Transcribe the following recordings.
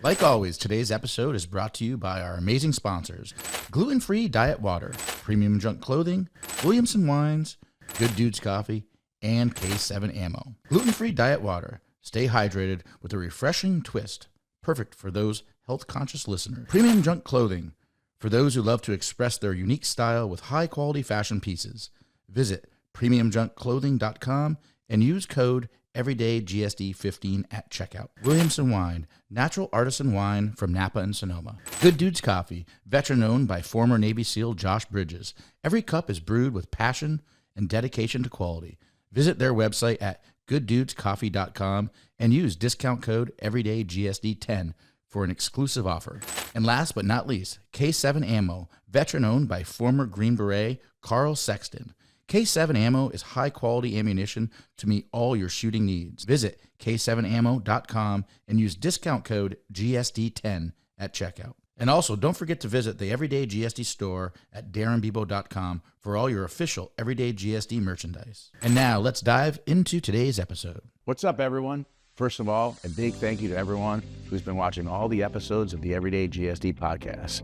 Like always, today's episode is brought to you by our amazing sponsors: gluten-free diet water, premium junk clothing, Williamson Wines, Good Dudes Coffee, and K7 Ammo. Gluten-free diet water. Stay hydrated with a refreshing twist. Perfect for those health-conscious listeners. Premium junk clothing. For those who love to express their unique style with high-quality fashion pieces. Visit premiumjunkclothing.com and use code EverydayGSD15 at checkout. Williamson Wine, natural artisan wine from Napa and Sonoma. Good Dudes Coffee, veteran owned by former Navy SEAL Josh Bridges. Every cup is brewed with passion and dedication to quality. Visit their website at gooddudescoffee.com and use discount code EverydayGSD10 for an exclusive offer. And last but not least, K7 Ammo, veteran owned by former Green Beret Carl Sexton. K7 Ammo is high-quality ammunition to meet all your shooting needs. Visit k7ammo.com and use discount code GSD10 at checkout. And also, don't forget to visit the Everyday GSD store at darinbibeau.com for all your official Everyday GSD merchandise. And now, let's dive into today's episode. What's up, everyone? First of all, a big thank you to everyone who's been watching all the episodes of the Everyday GSD podcast.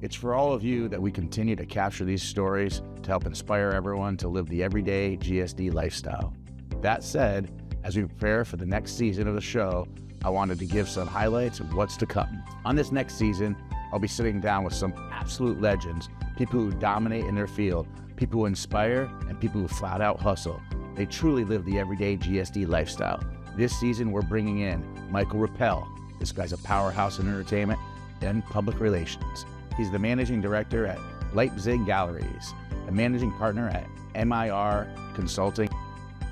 It's for all of you that we continue to capture these stories to help inspire everyone to live the everyday GSD lifestyle. That said, as we prepare for the next season of the show, I wanted to give some highlights of what's to come. On this next season, I'll be sitting down with some absolute legends, people who dominate in their field, people who inspire, and people who flat out hustle. They truly live the everyday GSD lifestyle. This season, we're bringing in Michael Rappel. This guy's a powerhouse in entertainment and public relations. He's the managing director at Leipzig Galleries, a managing partner at MIR Consulting.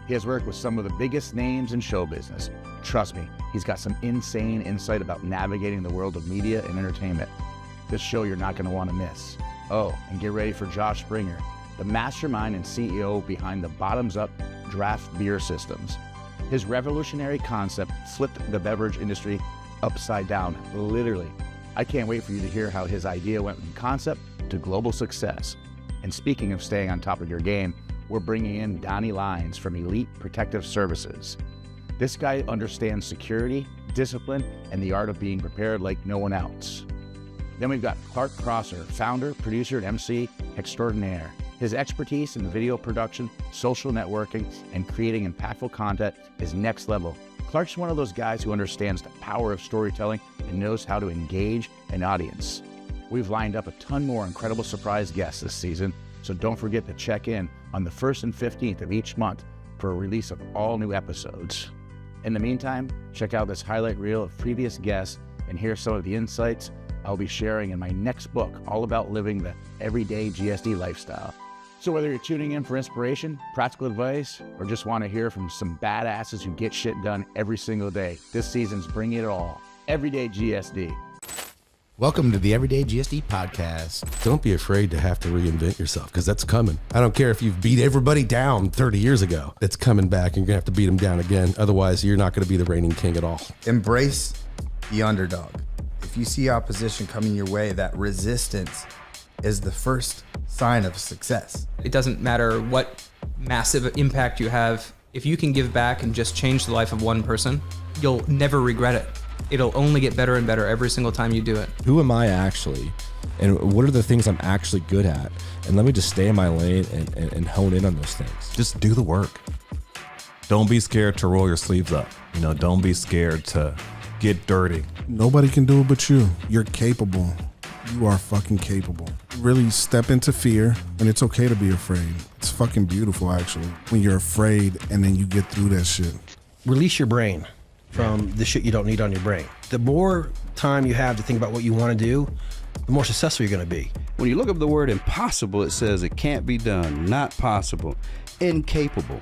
He has worked with some of the biggest names in show business. Trust me, he's got some insane insight about navigating the world of media and entertainment. This show you're not going to want to miss. Oh, and get ready for Josh Springer, the mastermind and CEO behind the bottoms-up draft beer systems. His revolutionary concept flipped the beverage industry upside down, literally. I can't wait for you to hear how his idea went from concept to global success. And speaking of staying on top of your game, we're bringing in Donnie Lines from Elite Protective Services. This guy understands security, discipline, and the art of being prepared like no one else. Then we've got Clark Crosser, founder, producer, and MC extraordinaire. His expertise in video production, social networking, and creating impactful content is next level. Clark's one of those guys who understands the power of storytelling and knows how to engage an audience. We've lined up a ton more incredible surprise guests this season, so don't forget to check in on the 1st and 15th of each month for a release of all new episodes. In the meantime, check out this highlight reel of previous guests and hear some of the insights I'll be sharing in my next book, all about living the everyday GSD lifestyle. So whether you're tuning in for inspiration, practical advice, or just want to hear from some badasses who get shit done every single day, this season's Bring It All. Everyday GSD. Welcome to the Everyday GSD podcast. Don't be afraid to have to reinvent yourself, because that's coming. I don't care if you've beat everybody down 30 years ago. It's coming back, and you're going to have to beat them down again. Otherwise, you're not going to be the reigning king at all. Embrace the underdog. If you see opposition coming your way, that resistance is the first sign of success. It doesn't matter what massive impact you have. If you can give back and just change the life of one person, you'll never regret it. It'll only get better and better every single time you do it. Who am I actually? And what are the things I'm actually good at? And let me just stay in my lane and hone in on those things. Just do the work. Don't be scared to roll your sleeves up. Don't be scared to get dirty. Nobody can do it but you. You're capable. You are fucking capable. Really step into fear, and it's okay to be afraid. It's fucking beautiful, actually, when you're afraid and then you get through that shit. Release your brain from the shit you don't need on your brain. The more time you have to think about what you want to do, the more successful you're going to be. When you look up the word impossible, it says it can't be done, not possible, incapable.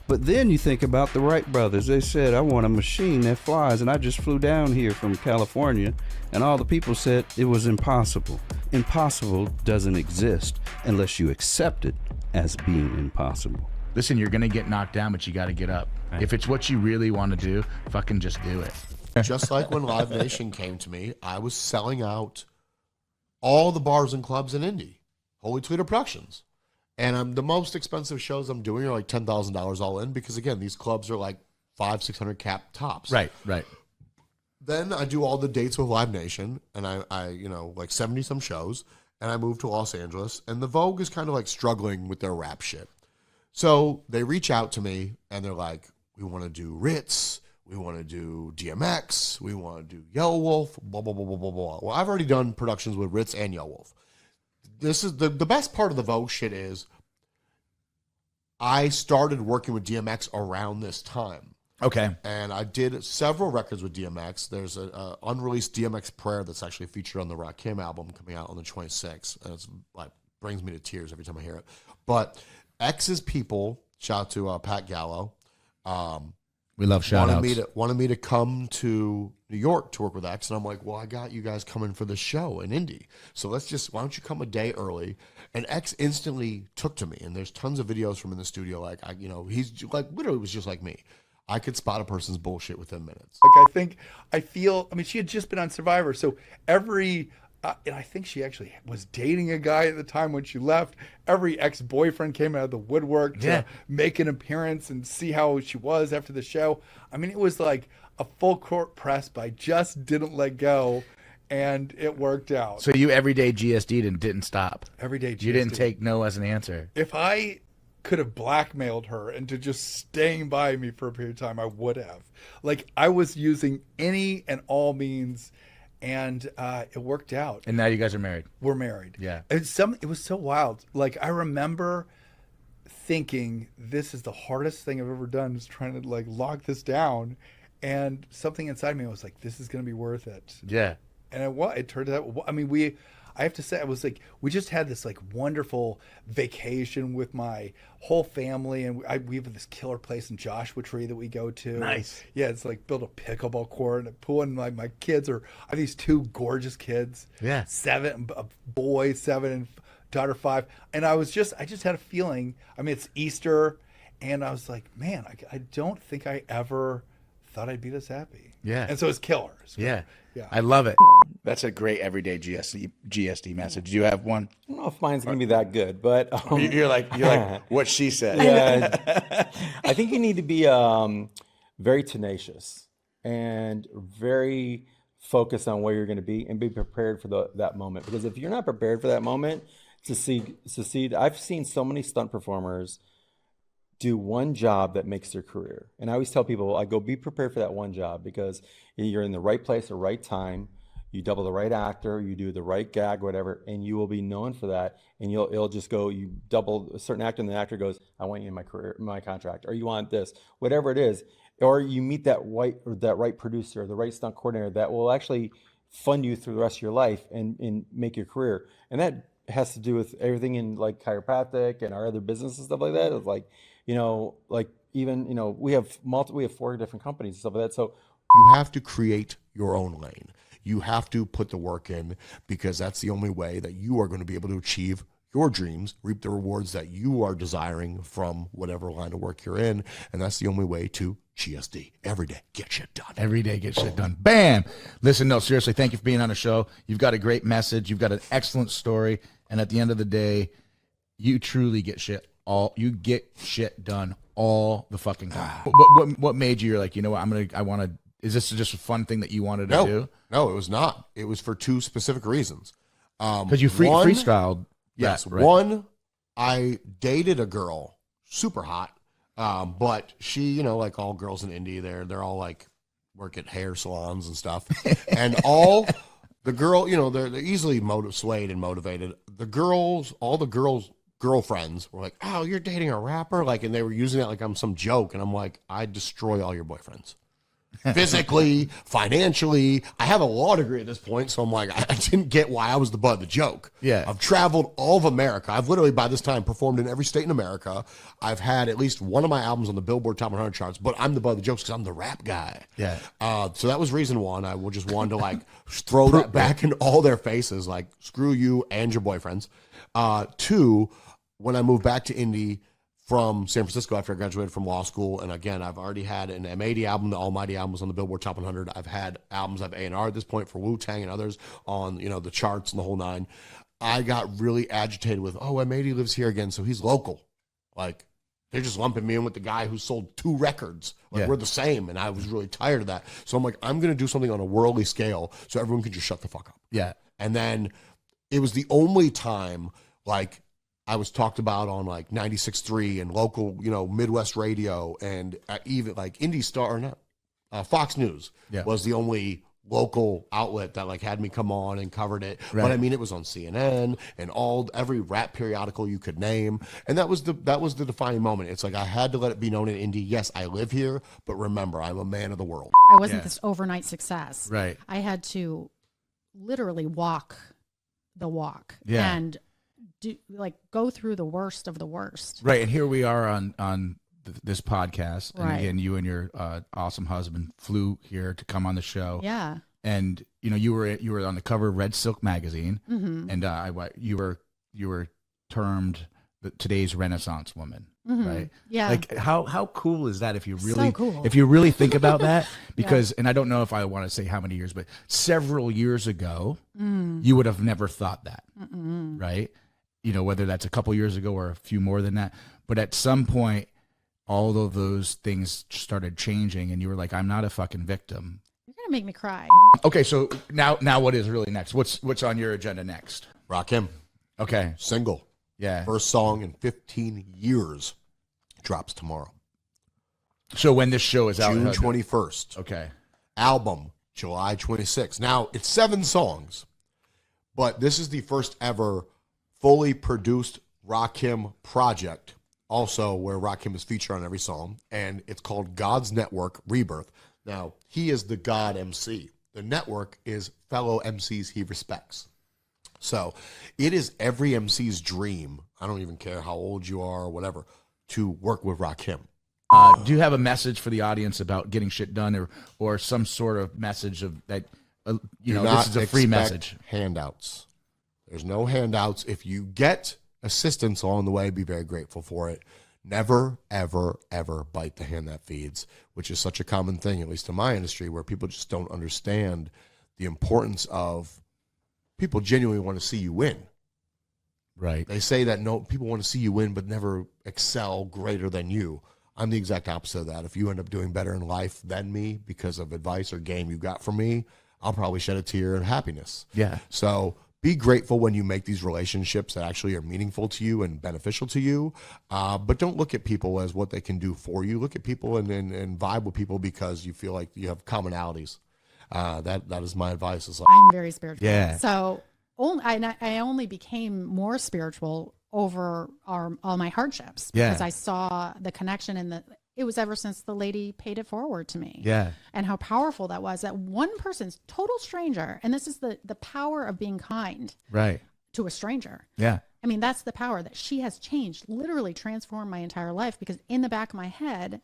But then you think about the Wright brothers. They said, I want a machine that flies, and I just flew down here from California, and all the people said it was impossible. Impossible doesn't exist unless you accept it as being impossible. Listen, you're going to get knocked down, but you got to get up. Right. If it's what you really want to do, fucking just do it. Just like when Live Nation came to me, I was selling out all the bars and clubs in Indy, Holy Toledo Productions. And the most expensive shows I'm doing are like $10,000 all in because, again, these clubs are like $500-600 cap tops. Right. then I do all the dates with Live Nation, and I like 70 some shows, and I moved to Los Angeles, and the Vogue is kind of like struggling with their rap shit. So they reach out to me, and they're like, we want to do Ritz, we want to do DMX, we want to do Yellow Wolf, blah, blah, blah, blah, blah, blah. Well, I've already done productions with Ritz and Yellow Wolf. This is the best part of the Vogue shit is I started working with DMX around this time. Okay. And I did several records with DMX. There's an unreleased DMX Prayer that's actually featured on the Rakim album coming out on the 26th. And it's like brings me to tears every time I hear it. But X's people, shout out to Pat Gallo. We love shout outs. Wanted me to come to New York to work with X. And I'm like, well, I got you guys coming for the show in Indy. So why don't you come a day early? And X instantly took to me. And there's tons of videos from in the studio. Like, he's like, literally was just like me. I could spot a person's bullshit within minutes. Like, I mean, she had just been on Survivor. So and I think she actually was dating a guy at the time when she left. Every ex-boyfriend came out of the woodwork to make an appearance and see how she was after the show. I mean, it was like a full court press, but I just didn't let go, and it worked out. So you everyday GSD'd and didn't stop. Everyday GSD. You didn't take no as an answer. If I could have blackmailed her into just staying by me for a period of time, I would have. Like, I was using any and all means, and it worked out. And now you guys are married. We're married. Yeah. It was so wild. Like, I remember thinking, this is the hardest thing I've ever done, is trying to like lock this down. And something inside me was like, this is going to be worth it. Yeah. And it turned out, I mean, I have to say, I was like, we just had this like wonderful vacation with my whole family, and we have this killer place in Joshua Tree that we go to. Nice. Yeah, it's like built a pickleball court and a pool, and like my kids I have these two gorgeous kids. Yeah. 7, a boy 7 and daughter 5, and I just had a feeling. I mean, it's Easter, and I was like, man, I don't think I ever thought I'd be this happy. Yeah. And so it's killer. So, yeah. Yeah. I love it. That's a great everyday GSD message. Do you have one? I don't know if mine's going to be that good, but you're like what she said. Yeah, I think you need to be very tenacious and very focused on where you're going to be, and be prepared for that moment. Because if you're not prepared for that moment to succeed, I've seen so many stunt performers do one job that makes their career. And I always tell people, I go, be prepared for that one job, because you're in the right place at the right time. You double the right actor, you do the right gag, whatever, and you will be known for that. And it'll just go, you double a certain actor, and the actor goes, I want you in my career, my contract, or you want this, whatever it is. Or you meet that right producer, or the right stunt coordinator that will actually fund you through the rest of your life and make your career. And that has to do with everything in like chiropractic and our other business and stuff like that. It's like, we have 4 different companies and stuff like that. So you have to create your own lane. You have to put the work in, because that's the only way that you are going to be able to achieve your dreams, reap the rewards that you are desiring from whatever line of work you're in. And that's the only way to GSD. Every day, get shit done. Every day, get shit done. Bam! Listen, no, seriously, thank you for being on the show. You've got a great message. You've got an excellent story. And at the end of the day, you truly get shit done all the fucking time. But what made you? You're like, you know what? Is this just a fun thing that you wanted to do? No, it was not. It was for 2 specific reasons. Because you freestyled. Yes. Right. One, I dated a girl, super hot, but she, like all girls in Indy, they're all like work at hair salons and stuff, and all the girl, they're easily swayed and motivated. All the girls' girlfriends were like, "Oh, you're dating a rapper," and they were using that like I'm some joke, and I'm like, I destroy all your boyfriends. Physically, financially. I have a law degree at this point, so I'm like, I didn't get why I was the butt of the joke. Yeah. I've traveled all of America. I've literally, by this time, performed in every state in America. I've had at least one of my albums on the Billboard Top 100 charts, but I'm the butt of the jokes because I'm the rap guy. Yeah. So that was reason one. I just wanted to throw that back in all their faces, like, screw you and your boyfriends. 2, when I moved back to Indy from San Francisco after I graduated from law school, and again, I've already had an M80 album, the Almighty album was on the Billboard Top 100. I've had albums, I've A&R at this point for Wu-Tang and others on, the charts and the whole 9. I got really agitated with, M80 lives here again, so he's local. Like, They're just lumping me in with the guy who sold 2 records. Like, we're the same. And I was really tired of that. So I'm like, I'm going to do something on a worldly scale so everyone can just shut the fuck up. Yeah. And then it was the only time, like, I was talked about on like 96.3 and local, Midwest radio, and even like Indie Star, or not, Fox News was the only local outlet that like had me come on and covered it. Right. But I mean, it was on CNN and every rap periodical you could name. And that was the defining moment. It's like, I had to let it be known in Indy. Yes, I live here, but remember, I'm a man of the world. I wasn't this overnight success. Right. I had to literally walk the walk Yeah. and go through the worst of the worst. Right. And here we are on this podcast. And Right. again, you and your awesome husband flew here to come on the show. Yeah. And you were on the cover of Red Silk magazine, Mhm. and you were termed today's Renaissance woman, Mhm. right? Yeah. Like how cool is that if you really So cool. if you really think about that? Because and I don't know if I want to say how many years, but several years ago, you would have never thought that, right? Whether that's a couple years ago or a few more than that, but at some point, all of those things started changing, and you were like, "I'm not a fucking victim." You're gonna make me cry. Okay, so now what is really next? What's on your agenda next? Rakim. Okay. Single. Yeah. First song in 15 years drops tomorrow. So when this show is out, June 21st. Okay. Album July 26th. Now, it's 7 songs, but this is the first ever fully produced Rakim project, also where Rakim is featured on every song, and it's called God's Network Rebirth. Now, he is the God MC. The network is fellow MCs he respects. So it is every MC's dream, I don't even care how old you are or whatever, to work with Rakim. Do you have a message for the audience about getting shit done, or some sort of message of that? Do this not is a free expect message. Handouts. There's no handouts. If you get assistance along the way, be very grateful for it. Never, ever, ever bite the hand that feeds, which is such a common thing, at least in my industry, where people just don't understand the importance of people genuinely want to see you win. Right. They say that people want to see you win, but never excel greater than you. I'm the exact opposite of that. If you end up doing better in life than me because of advice or game you got from me, I'll probably shed a tear of happiness. Yeah. So be grateful when you make these relationships that actually are meaningful to you and beneficial to you. But don't look at people as what they can do for you. Look at people and vibe with people because you feel like you have commonalities. That is my advice. Is like, I'm very spiritual. Yeah. So I only became more spiritual over all my hardships because I saw the connection it was ever since the lady paid it forward to me. Yeah. And how powerful that was, that one person's total stranger. And this is the power of being kind Right. to a stranger. Yeah. I mean, that's the power that she has changed, literally transformed my entire life, because in the back of my head,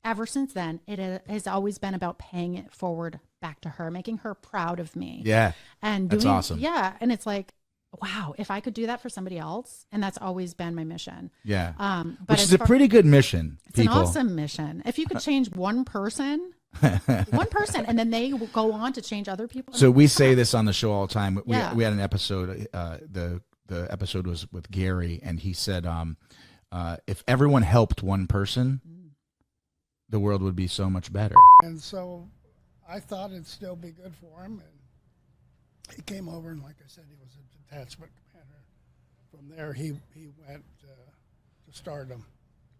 ever since then, it has always been about paying it forward back to her, making her proud of me. Yeah. And That's awesome. Yeah. And it's like, wow, if I could do that for somebody else, and that's always been my mission. Yeah. But Which is a pretty good mission. It's an awesome mission. If you could change one person, and then they will go on to change other people. So we say this on the show all the time. Yeah. We had an episode. The episode was with Gary, and he said, if everyone helped one person, the world would be so much better. And so I thought it'd still be good for him. And he came over, and like I said, he was a detachment commander. From there, he went to stardom.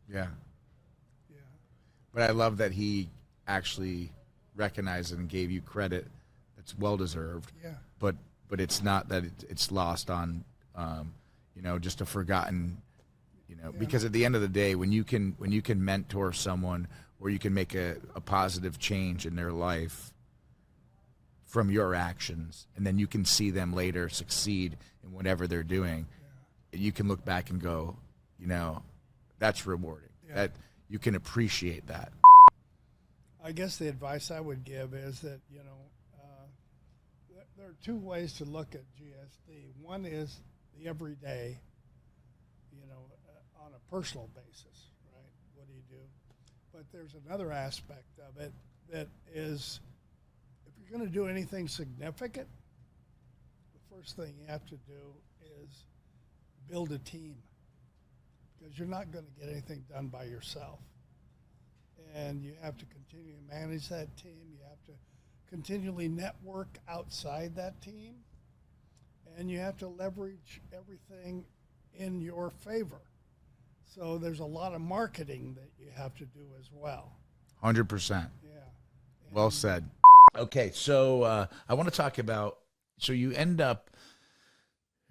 Yeah. Yeah. But I love that he actually recognized and gave you credit that's well deserved. Yeah. But it's not that it's lost on, just a forgotten, because at the end of the day, when you can mentor someone or you can make a positive change in their life from your actions, and then you can see them later succeed in whatever they're doing, you can look back and go, that's rewarding. That you can appreciate that. I guess the advice I would give is that, there are two ways to look at GSD. One is the everyday, on a personal basis, right? What do you do? But there's another aspect of it that is, if you're going to do anything significant, the first thing you have to do is build a team. because you're not going to get anything done by yourself. And you have to continue to manage that team. You have to continually network outside that team. And you have to leverage everything in your favor. So there's a lot of marketing that you have to do as well. 100%. Yeah. Well said. Okay, so I want to talk about, so you end up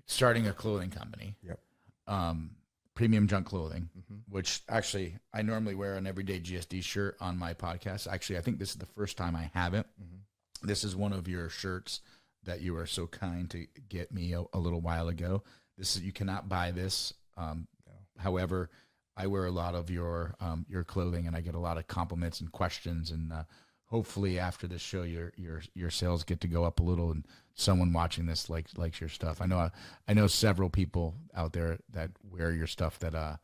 starting a clothing company. Yep. Premium Junk Clothing, which actually I normally wear an Everyday GSD shirt on my podcast. Actually, I think this is the first time I haven't. This is one of your shirts that you were so kind to get me a little while ago. This is, you cannot buy this. However, I wear a lot of your clothing, and I get a lot of compliments and questions. And hopefully, after this show, your sales get to go up a little, and someone watching this likes your stuff. I know several people out there that wear your stuff that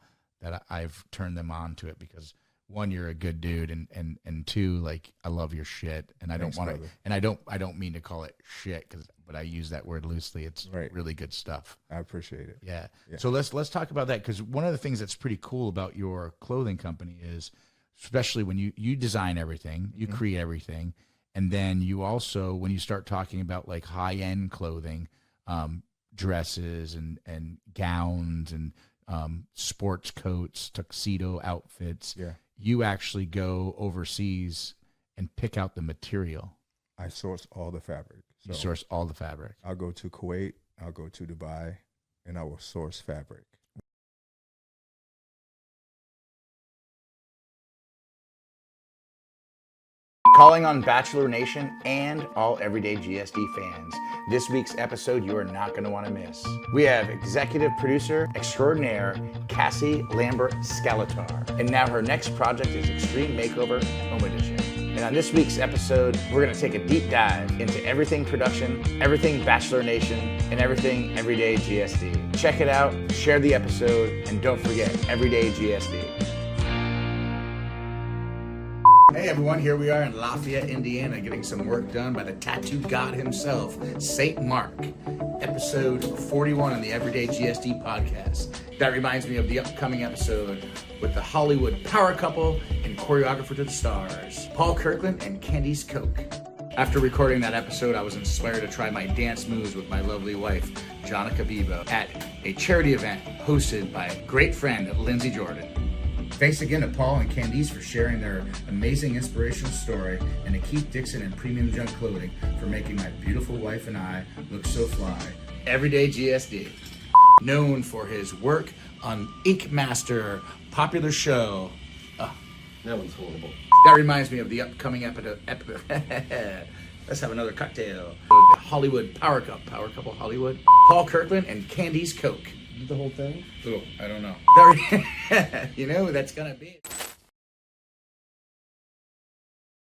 I've turned them on to it because, one, you're a good dude, and two, like, I love your shit, and I don't want to, and I don't mean to call it shit, but I use that word loosely. It's really good stuff. I appreciate it. Yeah. So let's talk about that, because one of the things that's pretty cool about your clothing company is, especially when you design everything, you create everything, and then you also, when you start talking about like high end clothing, dresses and gowns and sports coats, tuxedo outfits. Yeah. You actually go overseas and pick out the material. I source all the fabric. You source all the fabric. I'll go to Kuwait, I'll go to Dubai, and I will source fabric. Calling on Bachelor Nation and all Everyday GSD fans. This week's episode you are not going to want to miss. We have executive producer extraordinaire Cassie Lambert-Skeletar. And now her next project is Extreme Makeover Home Edition. And on this week's episode, we're going to take a deep dive into everything production, everything Bachelor Nation, and everything Everyday GSD. Check it out, share the episode, and don't forget Everyday GSD. Hey everyone, here we are in Lafayette, Indiana, getting some work done by the tattoo god himself, St. Mark. Episode 41 on the Everyday GSD podcast. That reminds me of the upcoming episode with the Hollywood power couple and choreographer to the stars, Paul Kirkland and Candice Koch. After recording that episode, I was inspired to try my dance moves with my lovely wife, Jonica Bibeau, at a charity event hosted by a great friend, Lindsay Jordan. Thanks again to Paul and Candice for sharing their amazing inspirational story, and to Keith Dixon and Premium Junk Clothing for making my beautiful wife and I look so fly. Everyday GSD, known for his work on Ink Master, popular show. Oh, that one's horrible. That reminds me of the upcoming episode. Let's have another cocktail. The Hollywood Power Couple Hollywood. Paul Kirkland and Candice Koch. The whole thing? Oh, I don't know. You know who that's gonna be.